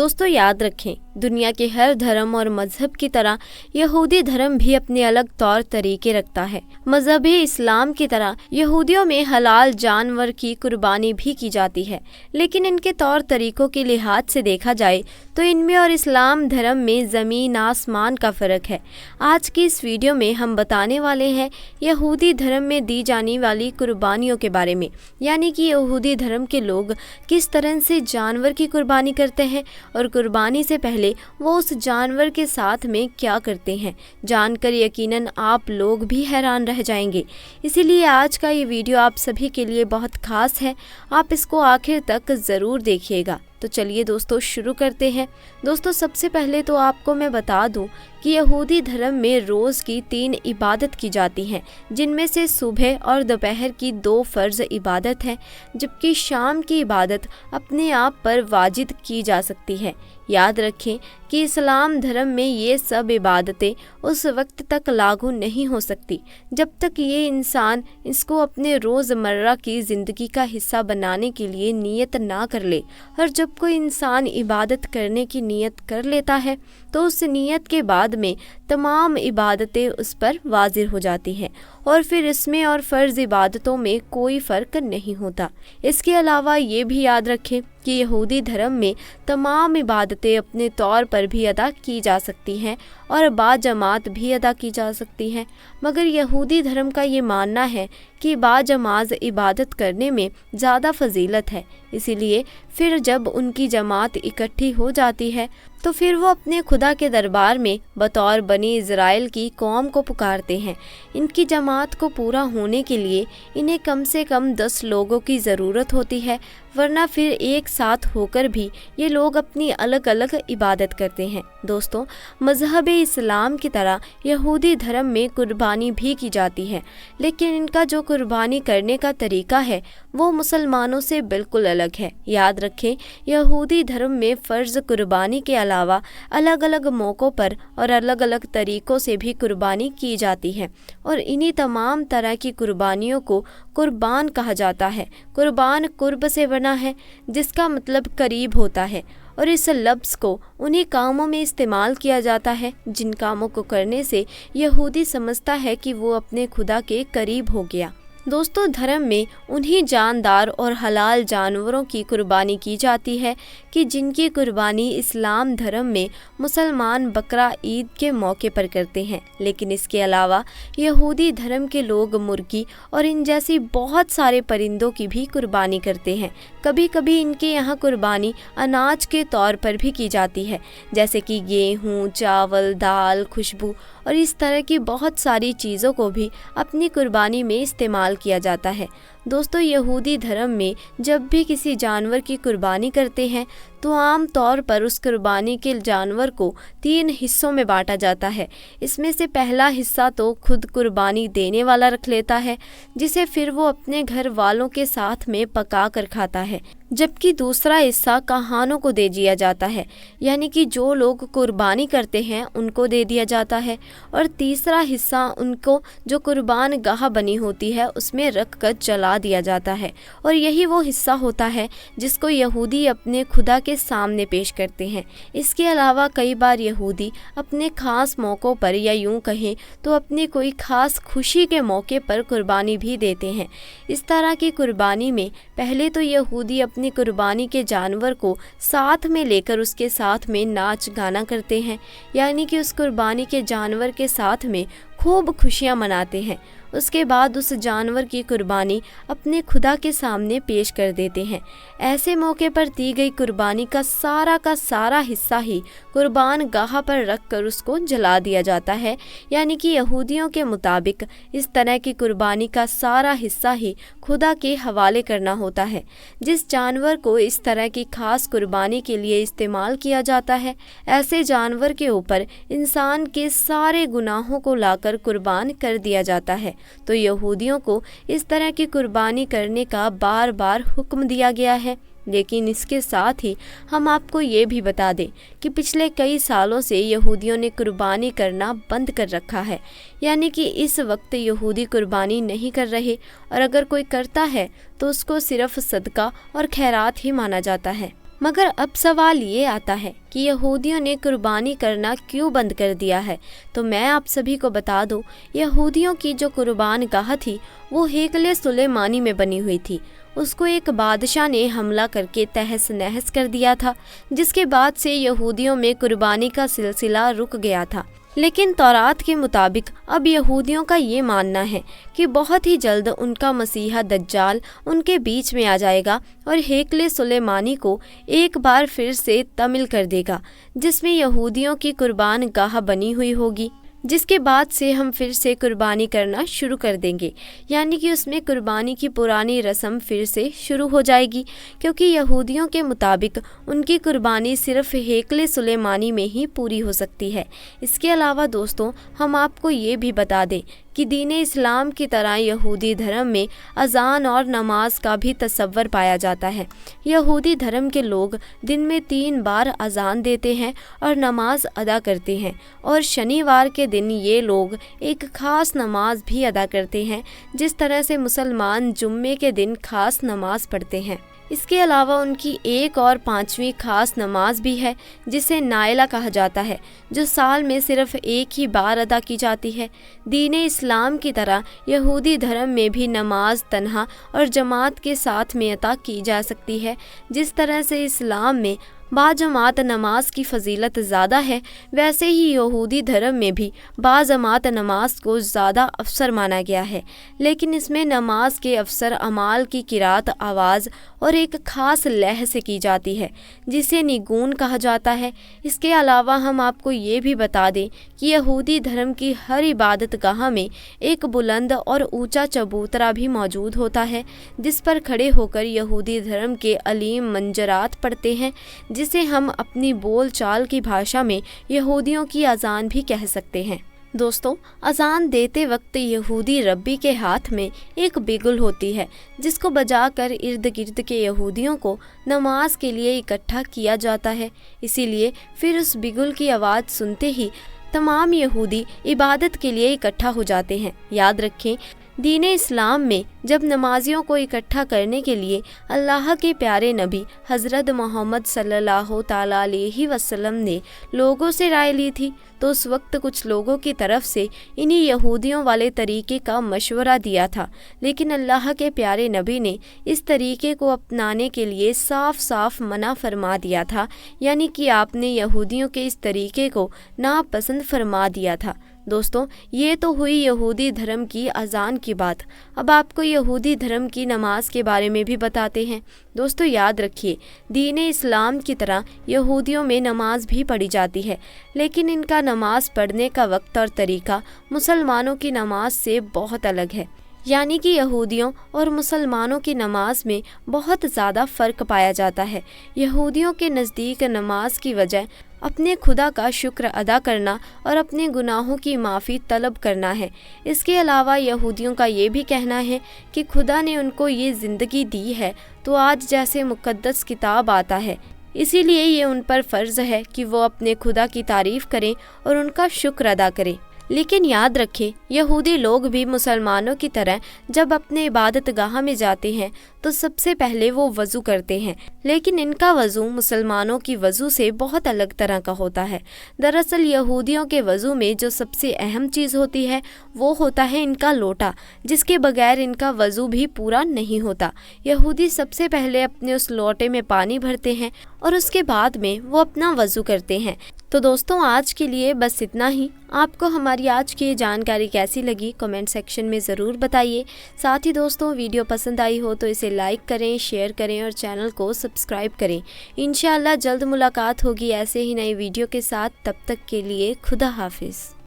दोस्तों याद रखें, दुनिया के हर धर्म और मजहब की तरह यहूदी धर्म भी अपने अलग तौर तरीके रखता है। मजहबी इस्लाम की तरह यहूदियों में हलाल जानवर की कुर्बानी भी की जाती है, लेकिन इनके तौर तरीकों के लिहाज से देखा जाए तो इनमें और इस्लाम धर्म में ज़मीन आसमान का फ़र्क है। आज की इस वीडियो में हम बताने वाले हैं यहूदी धर्म में दी जाने वाली कुर्बानियों के बारे में, यानी कि यहूदी धर्म के लोग किस तरह से जानवर की कुर्बानी करते हैं और कुर्बानी से पहले वो उस जानवर के साथ में क्या करते हैं। जानकर यकीनन आप लोग भी हैरान रह जाएंगे। इसीलिए आज का ये वीडियो आप सभी के लिए बहुत खास है, आप इसको आखिर तक ज़रूर देखिएगा। तो चलिए दोस्तों शुरू करते हैं। दोस्तों सबसे पहले तो आपको मैं बता दूं कि यहूदी धर्म में रोज़ की 3 इबादत की जाती हैं, जिनमें से सुबह और दोपहर की 2 फ़र्ज़ इबादत हैं, जबकि शाम की इबादत अपने आप पर वाजिब की जा सकती है। याद रखें कि इस्लाम धर्म में ये सब इबादतें उस वक्त तक लागू नहीं हो सकती जब तक ये इंसान इसको अपने रोज़मर्रा की ज़िंदगी का हिस्सा बनाने के लिए नियत ना कर ले। और जब कोई इंसान इबादत करने की नियत कर लेता है तो उस नियत के बाद में तमाम इबादतें उस पर वाजिब हो जाती हैं और फिर इसमें और फ़र्ज़ इबादतों में कोई फ़र्क नहीं होता। इसके अलावा ये भी याद रखें कि यहूदी धर्म में तमाम इबादतें अपने तौर पर भी अदा की जा सकती हैं और बाजमात भी अदा की जा सकती हैं, मगर यहूदी धर्म का ये मानना है कि बाजमात इबादत करने में ज़्यादा फजीलत है। इसीलिए फिर जब उनकी जमात इकट्ठी हो जाती है तो फिर वो अपने खुदा के दरबार में बतौर बनी इज़राइल की कौम को पुकारते हैं। इनकी जमात को पूरा होने के लिए इन्हें कम से कम 10 लोगों की ज़रूरत होती है, वरना फिर एक साथ होकर भी ये लोग अपनी अलग अलग इबादत करते हैं। दोस्तों मज़हब इस्लाम की तरह यहूदी धर्म में कुर्बानी भी की जाती है, लेकिन इनका जो कुर्बानी करने का तरीका है वो मुसलमानों से बिल्कुल अलग है। याद रखें, यहूदी धर्म में फ़र्ज़ कुर्बानी के अलावा अलग अलग मौक़ों पर और अलग अलग तरीक़ों से भी कुर्बानी की जाती है और इन्हीं तमाम तरह की कुर्बानियों को कुर्बान कहा जाता है। कुर्बान कुर्ब से बना है, जिसका मतलब करीब होता है, और इस लफ्ज़ को उन्हीं कामों में इस्तेमाल किया जाता है जिन कामों को करने से यहूदी समझता है कि वो अपने खुदा के करीब हो गया। दोस्तों धर्म में उन्हीं जानदार और हलाल जानवरों की कुर्बानी की जाती है कि जिनकी कुर्बानी इस्लाम धर्म में मुसलमान बकरा ईद के मौके पर करते हैं, लेकिन इसके अलावा यहूदी धर्म के लोग मुर्गी और इन जैसी बहुत सारे परिंदों की भी कुर्बानी करते हैं। कभी कभी इनके यहाँ कुर्बानी अनाज के तौर पर भी की जाती है, जैसे कि गेहूँ, चावल, दाल, खुशबू और इस तरह की बहुत सारी चीज़ों को भी अपनी कुर्बानी में इस्तेमाल किया जाता है। दोस्तों यहूदी धर्म में जब भी किसी जानवर की कुर्बानी करते हैं तो आम तौर पर उस कुर्बानी के जानवर को 3 हिस्सों में बांटा जाता है। इसमें से पहला हिस्सा तो खुद कुर्बानी देने वाला रख लेता है, जिसे फिर वो अपने घर वालों के साथ में पका कर खाता है, जबकि दूसरा हिस्सा कहानों को दे दिया जाता है, यानी कि जो लोग कुर्बानी करते हैं उनको दे दिया जाता है, और तीसरा हिस्सा उनको जो कुर्बान गाह बनी होती है उसमें रख कर जला दिया जाता है। और यही वो हिस्सा होता है जिसको यहूदी अपने खुदा के सामने पेश करते हैं। इसके अलावा कई बार यहूदी अपने खास मौक़ों पर, या यूं कहें तो अपनी कोई खास खुशी के मौके पर कुर्बानी भी देते हैं। इस तरह की कुर्बानी में पहले तो यहूदी अपनी कुर्बानी के जानवर को साथ में लेकर उसके साथ में नाच गाना करते हैं, यानी कि उस कुर्बानी के जानवर के साथ में खूब खुशियाँ मनाते हैं। उसके बाद उस जानवर की कुर्बानी अपने खुदा के सामने पेश कर देते हैं। ऐसे मौके पर दी गई कुर्बानी का सारा हिस्सा ही कुर्बान गाह पर रख कर उसको जला दिया जाता है, यानी कि यहूदियों के मुताबिक इस तरह की कुर्बानी का सारा हिस्सा ही खुदा के हवाले करना होता है। जिस जानवर को इस तरह की खास कुर्बानी के लिए इस्तेमाल किया जाता है, ऐसे जानवर के ऊपर इंसान के सारे गुनाहों को लाकर कुर्बान कर दिया जाता है। तो यहूदियों को इस तरह की कुर्बानी करने का बार बार हुक्म दिया गया है। लेकिन इसके साथ ही हम आपको ये भी बता दें कि पिछले कई सालों से यहूदियों ने कुर्बानी करना बंद कर रखा है, यानी कि इस वक्त यहूदी कुर्बानी नहीं कर रहे, और अगर कोई करता है तो उसको सिर्फ सदका और खैरात ही माना जाता है। मगर अब सवाल ये आता है कि यहूदियों ने कुर्बानी करना क्यों बंद कर दिया है। तो मैं आप सभी को बता दूं, यहूदियों की जो कुर्बान गाह थी वो हेकले सुलेमानी में बनी हुई थी। उसको एक बादशाह ने हमला करके तहस नहस कर दिया था, जिसके बाद से यहूदियों में कुर्बानी का सिलसिला रुक गया था। लेकिन तौरात के मुताबिक अब यहूदियों का ये मानना है कि बहुत ही जल्द उनका मसीहा दज्जाल उनके बीच में आ जाएगा और हेकले सुलेमानी को एक बार फिर से तमिल कर देगा, जिसमें यहूदियों की कुर्बान गाह बनी हुई होगी, जिसके बाद से हम फिर से कुर्बानी करना शुरू कर देंगे। यानी कि उसमें कुर्बानी की पुरानी रस्म फिर से शुरू हो जाएगी, क्योंकि यहूदियों के मुताबिक उनकी कुर्बानी सिर्फ हेकले सुलेमानी में ही पूरी हो सकती है। इसके अलावा दोस्तों, हम आपको ये भी बता दें कि दीन इस्लाम की तरह यहूदी धर्म में अज़ान और नमाज का भी तस्वर पाया जाता है। यहूदी धर्म के लोग दिन में 3 बार अज़ान देते हैं और नमाज अदा करते हैं, और शनिवार के दिन ये लोग एक ख़ास नमाज भी अदा करते हैं, जिस तरह से मुसलमान जुम्मे के दिन ख़ास नमाज पढ़ते हैं। इसके अलावा उनकी एक और 5वीं खास नमाज भी है, जिसे नाइला कहा जाता है, जो साल में सिर्फ एक ही बार अदा की जाती है। दीन इस्लाम की तरह यहूदी धर्म में भी नमाज तन्हा और जमात के साथ में अदा की जा सकती है। जिस तरह से इस्लाम में बाजमात नमाज की फजीलत ज़्यादा है, वैसे ही यहूदी धर्म में भी बाजमात नमाज को ज़्यादा अफसर माना गया है। लेकिन इसमें नमाज के अफसर अमाल की किरात आवाज़ और एक ख़ास लह से की जाती है, जिसे निगून कहा जाता है। इसके अलावा हम आपको ये भी बता दें कि यहूदी धर्म की हर इबादत गाह में एक बुलंद और ऊंचा चबूतरा भी मौजूद होता है, जिस पर खड़े होकर यहूदी धर्म के अलीम मंजरात पढ़ते हैं, जिसे हम अपनी बोल चाल की भाषा में यहूदियों की अज़ान भी कह सकते हैं। दोस्तों, अज़ान देते वक्त यहूदी रब्बी के हाथ में एक बिगुल होती है, जिसको बजाकर इर्द गिर्द के यहूदियों को नमाज के लिए इकट्ठा किया जाता है। इसीलिए फिर उस बिगुल की आवाज़ सुनते ही तमाम यहूदी इबादत के लिए इकट्ठा हो जाते हैं। याद रखें, दीन इस्लाम में जब नमाजियों को इकट्ठा करने के लिए अल्लाह के प्यारे नबी हज़रत मोहम्मद सल्लल्लाहु ताला अलैहि वसल्लम ने लोगों से राय ली थी, तो उस वक्त कुछ लोगों की तरफ से इन्हीं यहूदियों वाले तरीके का मशवरा दिया था। लेकिन अल्लाह के प्यारे नबी ने इस तरीके को अपनाने के लिए साफ साफ मना फरमा दिया था, यानी कि आपने यहूदियों के इस तरीके को नापसंद फरमा दिया था। दोस्तों, ये तो हुई यहूदी धर्म की अज़ान की बात। अब आपको यहूदी धर्म की नमाज के बारे में भी बताते हैं। दोस्तों, याद रखिए, दीन इस्लाम की तरह यहूदियों में नमाज भी पढ़ी जाती है, लेकिन इनका नमाज पढ़ने का वक्त और तरीका मुसलमानों की नमाज से बहुत अलग है। यानी कि यहूदियों और मुसलमानों की नमाज में बहुत ज़्यादा फ़र्क पाया जाता है। यहूदियों के नज़दीक नमाज की वजह अपने खुदा का शुक्र अदा करना और अपने गुनाहों की माफ़ी तलब करना है। इसके अलावा यहूदियों का ये भी कहना है कि खुदा ने उनको ये ज़िंदगी दी है, तो आज जैसे मुक़द्दस किताब आता है, इसीलिए ये उन पर फ़र्ज़ है कि वो अपने खुदा की तारीफ़ करें और उनका शुक्र अदा करें। लेकिन याद रखें, यहूदी लोग भी मुसलमानों की तरह जब अपने इबादत गाह में जाते हैं तो सबसे पहले वो वज़ू करते हैं, लेकिन इनका वज़ू मुसलमानों की वज़ू से बहुत अलग तरह का होता है। दरअसल यहूदियों के वज़ू में जो सबसे अहम चीज़ होती है वो होता है इनका लोटा, जिसके बगैर इनका वज़ू भी पूरा नहीं होता। यहूदी सबसे पहले अपने उस लोटे में पानी भरते हैं और उसके बाद में वो अपना वज़ू करते हैं। तो दोस्तों, आज के लिए बस इतना ही। आपको हमारी आज की जानकारी कैसी लगी कमेंट सेक्शन में ज़रूर बताइए। साथ ही दोस्तों, वीडियो पसंद आई हो तो इसे लाइक करें, शेयर करें और चैनल को सब्सक्राइब करें। इंशाअल्लाह जल्द मुलाकात होगी ऐसे ही नई वीडियो के साथ। तब तक के लिए खुदा हाफिज़।